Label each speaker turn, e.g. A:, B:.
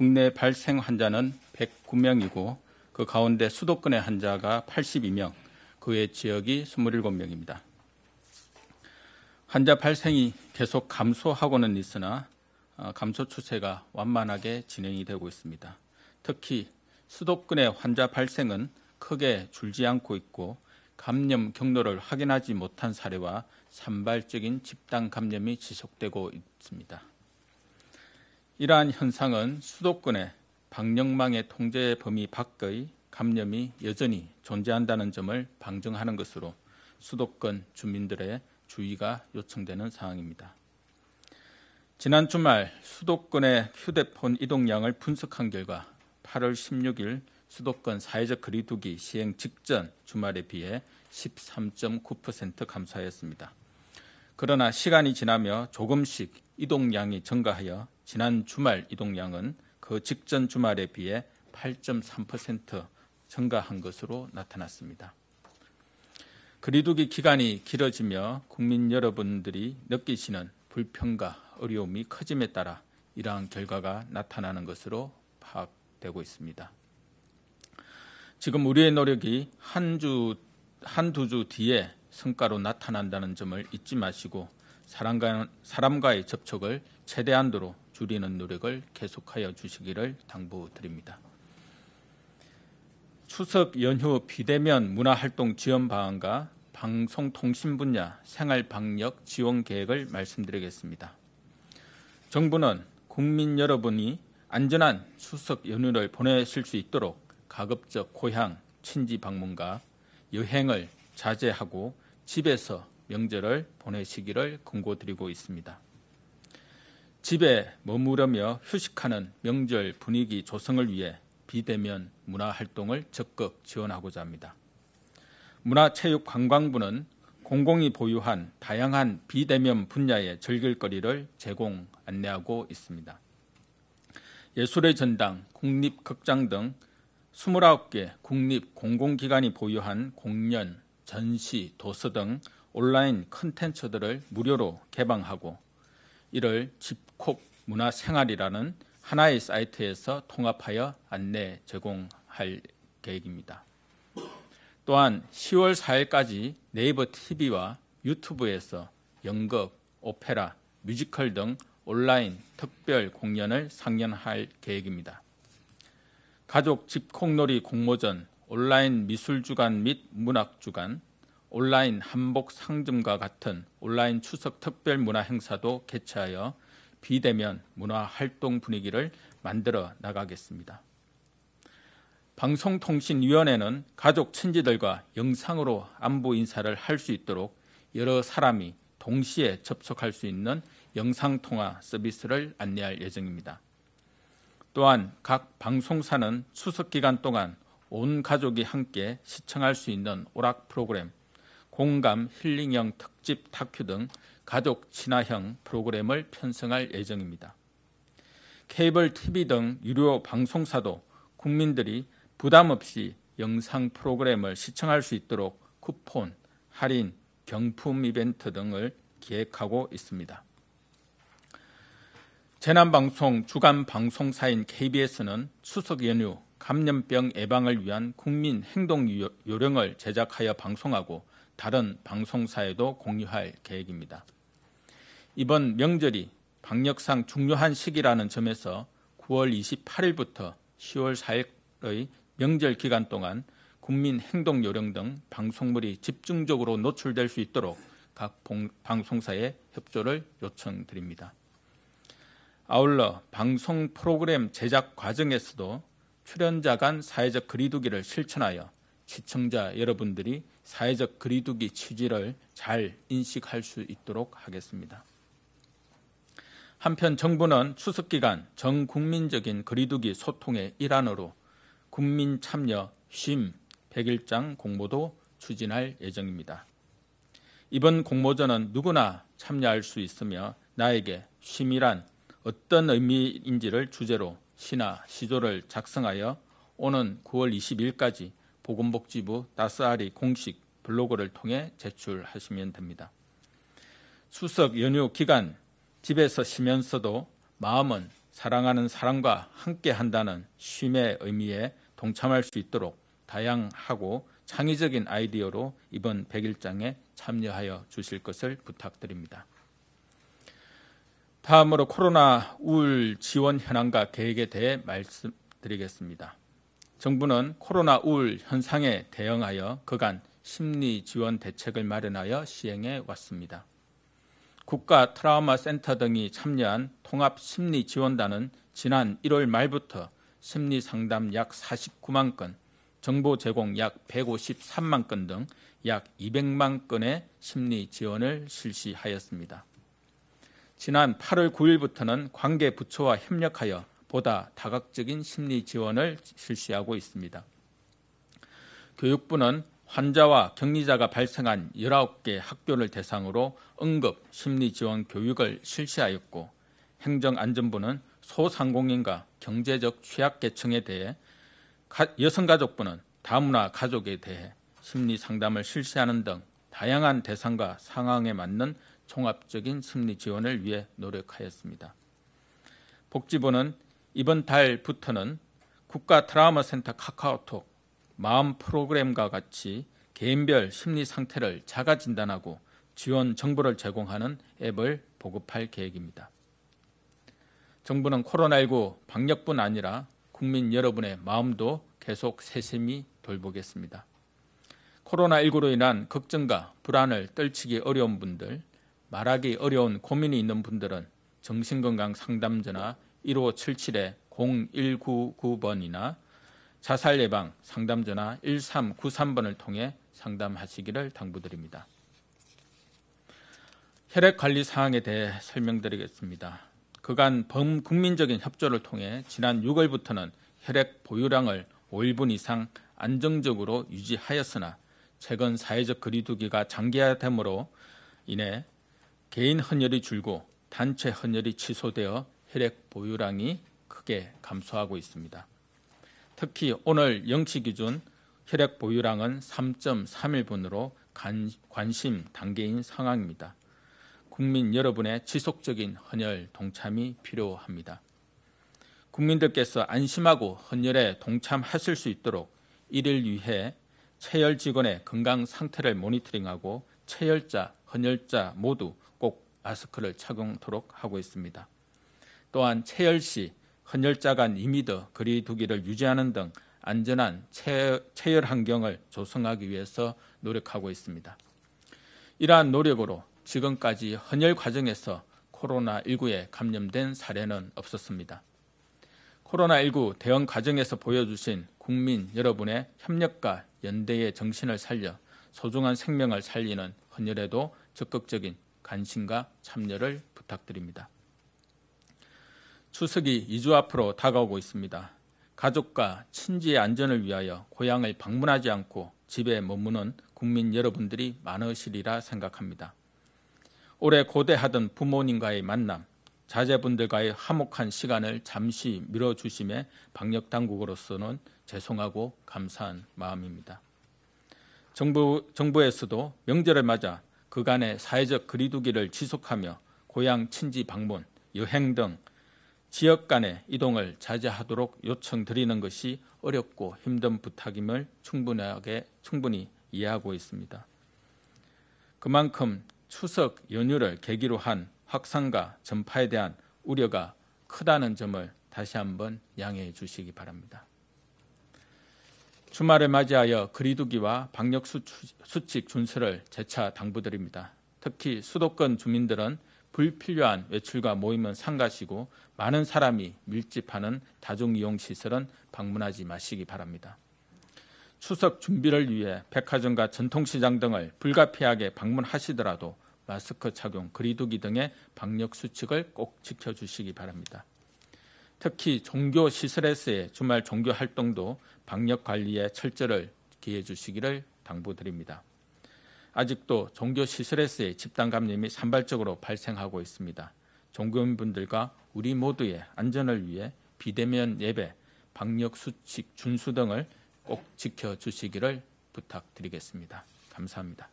A: 국내 발생 환자는 109명이고 그 가운데 수도권의 환자가 82명, 그 외 지역이 27명입니다. 환자 발생이 계속 감소하고는 있으나 감소 추세가 완만하게 진행이 되고 있습니다. 특히 수도권의 환자 발생은 크게 줄지 않고 있고 감염 경로를 확인하지 못한 사례와 산발적인 집단 감염이 지속되고 있습니다. 이러한 현상은 수도권의 방역망의 통제 범위 밖의 감염이 여전히 존재한다는 점을 방증하는 것으로 수도권 주민들의 주의가 요청되는 상황입니다. 지난 주말 수도권의 휴대폰 이동량을 분석한 결과 8월 16일 수도권 사회적 거리두기 시행 직전 주말에 비해 13.9% 감소하였습니다. 그러나 시간이 지나며 조금씩 이동량이 증가하여 지난 주말 이동량은 그 직전 주말에 비해 8.3% 증가한 것으로 나타났습니다. 거리두기 기간이 길어지며 국민 여러분들이 느끼시는 불편과 어려움이 커짐에 따라 이러한 결과가 나타나는 것으로 파악되고 있습니다. 지금 우리의 노력이 한두 주 뒤에 성과로 나타난다는 점을 잊지 마시고 사람과의 접촉을 최대한도로 줄이는 노력을 계속하여 주시기를 당부드립니다. 추석 연휴 비대면 문화활동 지원 방안과 방송통신 분야 생활방역 지원 계획을 말씀드리겠습니다. 정부는 국민 여러분이 안전한 추석 연휴를 보내실 수 있도록 가급적 고향, 친지 방문과 여행을 자제하고 집에서 명절을 보내시기를 권고드리고 있습니다. 집에 머무르며 휴식하는 명절 분위기 조성을 위해 비대면 문화활동을 적극 지원하고자 합니다. 문화체육관광부는 공공이 보유한 다양한 비대면 분야의 즐길거리를 제공, 안내하고 있습니다. 예술의 전당, 국립극장 등 29개 국립 공공기관이 보유한 공연, 전시, 도서 등 온라인 콘텐츠들을 무료로 개방하고 이를 집콕 문화생활이라는 하나의 사이트에서 통합하여 안내 제공할 계획입니다. 또한 10월 4일까지 네이버 TV와 유튜브에서 연극, 오페라, 뮤지컬 등 온라인 특별 공연을 상연할 계획입니다. 가족 집콕놀이 공모전, 온라인 미술주간 및 문학주간, 온라인 한복 상점과 같은 온라인 추석 특별 문화 행사도 개최하여 비대면 문화 활동 분위기를 만들어 나가겠습니다. 방송통신위원회는 가족 친지들과 영상으로 안부 인사를 할 수 있도록 여러 사람이 동시에 접속할 수 있는 영상통화 서비스를 안내할 예정입니다. 또한 각 방송사는 추석 기간 동안 온 가족이 함께 시청할 수 있는 오락 프로그램, 공감 힐링형 특집 다큐 등 가족 친화형 프로그램을 편성할 예정입니다. 케이블 TV 등 유료 방송사도 국민들이 부담 없이 영상 프로그램을 시청할 수 있도록 쿠폰, 할인, 경품 이벤트 등을 기획하고 있습니다. 재난방송 주간 방송사인 KBS는 추석 연휴 감염병 예방을 위한 국민 행동 요령을 제작하여 방송하고 다른 방송사에도 공유할 계획입니다. 이번 명절이 방역상 중요한 시기라는 점에서 9월 28일부터 10월 4일의 명절 기간 동안 국민 행동 요령 등 방송물이 집중적으로 노출될 수 있도록 각 방송사에 협조를 요청드립니다. 아울러 방송 프로그램 제작 과정에서도 출연자 간 사회적 거리두기를 실천하여 시청자 여러분들이 사회적 거리두기 취지를 잘 인식할 수 있도록 하겠습니다. 한편 정부는 추석 기간 전 국민적인 거리두기 소통의 일환으로 국민 참여 쉼 100일장 공모도 추진할 예정입니다. 이번 공모전은 누구나 참여할 수 있으며 나에게 쉼이란 어떤 의미인지를 주제로 시나 시조를 작성하여 오는 9월 22일까지 보건복지부 따스아리 공식 블로그를 통해 제출하시면 됩니다. 추석 연휴 기간 집에서 쉬면서도 마음은 사랑하는 사람과 함께한다는 쉼의 의미에 동참할 수 있도록 다양하고 창의적인 아이디어로 이번 100일장에 참여하여 주실 것을 부탁드립니다. 다음으로 코로나 우울 지원 현황과 계획에 대해 말씀드리겠습니다. 정부는 코로나 우울 현상에 대응하여 그간 심리 지원 대책을 마련하여 시행해 왔습니다. 국가 트라우마 센터 등이 참여한 통합 심리 지원단은 지난 1월 말부터 심리 상담 약 49만 건, 정보 제공 약 153만 건 등 약 200만 건의 심리 지원을 실시하였습니다. 지난 8월 9일부터는 관계 부처와 협력하여 보다 다각적인 심리 지원을 실시하고 있습니다. 교육부는 환자와 격리자가 발생한 19개 학교를 대상으로 응급 심리 지원 교육을 실시하였고, 행정안전부는 소상공인과 경제적 취약계층에 대해, 여성가족부는 다문화 가족에 대해 심리 상담을 실시하는 등 다양한 대상과 상황에 맞는 종합적인 심리 지원을 위해 노력하였습니다. 복지부는 이번 달부터는 국가 트라우마 센터 카카오톡, 마음 프로그램과 같이 개인별 심리 상태를 자가 진단하고 지원 정보를 제공하는 앱을 보급할 계획입니다. 정부는 코로나19 방역뿐 아니라 국민 여러분의 마음도 계속 세심히 돌보겠습니다. 코로나19로 인한 걱정과 불안을 떨치기 어려운 분들, 말하기 어려운 고민이 있는 분들은 정신건강 상담전화 1577-0199번이나 자살 예방 상담전화 1393번을 통해 상담하시기를 당부드립니다. 혈액관리 사항에 대해 설명드리겠습니다. 그간 범국민적인 협조를 통해 지난 6월부터는 혈액 보유량을 5일분 이상 안정적으로 유지하였으나 최근 사회적 거리두기가 장기화됨으로 인해 개인 헌혈이 줄고 단체 헌혈이 취소되어 혈액 보유량이 크게 감소하고 있습니다. 특히 오늘 0시 기준 혈액 보유량은 3.31분으로 관심 단계인 상황입니다. 국민 여러분의 지속적인 헌혈 동참이 필요합니다. 국민들께서 안심하고 헌혈에 동참하실 수 있도록 이를 위해 체열 직원의 건강 상태를 모니터링하고 체열자, 헌혈자 모두 꼭 마스크를 착용토록 하고 있습니다. 또한 체열 시 헌혈자 간 2m 거리 두기를 유지하는 등 안전한 체열 환경을 조성하기 위해서 노력하고 있습니다. 이러한 노력으로 지금까지 헌혈 과정에서 코로나19에 감염된 사례는 없었습니다. 코로나19 대응 과정에서 보여주신 국민 여러분의 협력과 연대의 정신을 살려 소중한 생명을 살리는 헌혈에도 적극적인 관심과 참여를 부탁드립니다. 추석이 2주 앞으로 다가오고 있습니다. 가족과 친지의 안전을 위하여 고향을 방문하지 않고 집에 머무는 국민 여러분들이 많으시리라 생각합니다. 올해 고대하던 부모님과의 만남, 자제분들과의 화목한 시간을 잠시 미뤄주심에 방역당국으로서는 죄송하고 감사한 마음입니다. 정부에서도 명절을 맞아 그간의 사회적 거리두기를 지속하며 고향 친지 방문, 여행 등 지역 간의 이동을 자제하도록 요청드리는 것이 어렵고 힘든 부탁임을 충분히 이해하고 있습니다. 그만큼 추석 연휴를 계기로 한 확산과 전파에 대한 우려가 크다는 점을 다시 한번 양해해 주시기 바랍니다. 주말을 맞이하여 거리두기와 방역 수칙 준수를 재차 당부드립니다. 특히 수도권 주민들은 불필요한 외출과 모임은 삼가시고 많은 사람이 밀집하는 다중이용시설은 방문하지 마시기 바랍니다. 추석 준비를 위해 백화점과 전통시장 등을 불가피하게 방문하시더라도 마스크 착용, 거리두기 등의 방역 수칙을 꼭 지켜주시기 바랍니다. 특히 종교시설에서의 주말 종교 활동도 방역 관리에 철저를 기해 주시기를 당부드립니다. 아직도 종교시설에서의 집단 감염이 산발적으로 발생하고 있습니다. 종교인분들과 우리 모두의 안전을 위해 비대면 예배, 방역 수칙 준수 등을 꼭 지켜주시기를 부탁드리겠습니다. 감사합니다.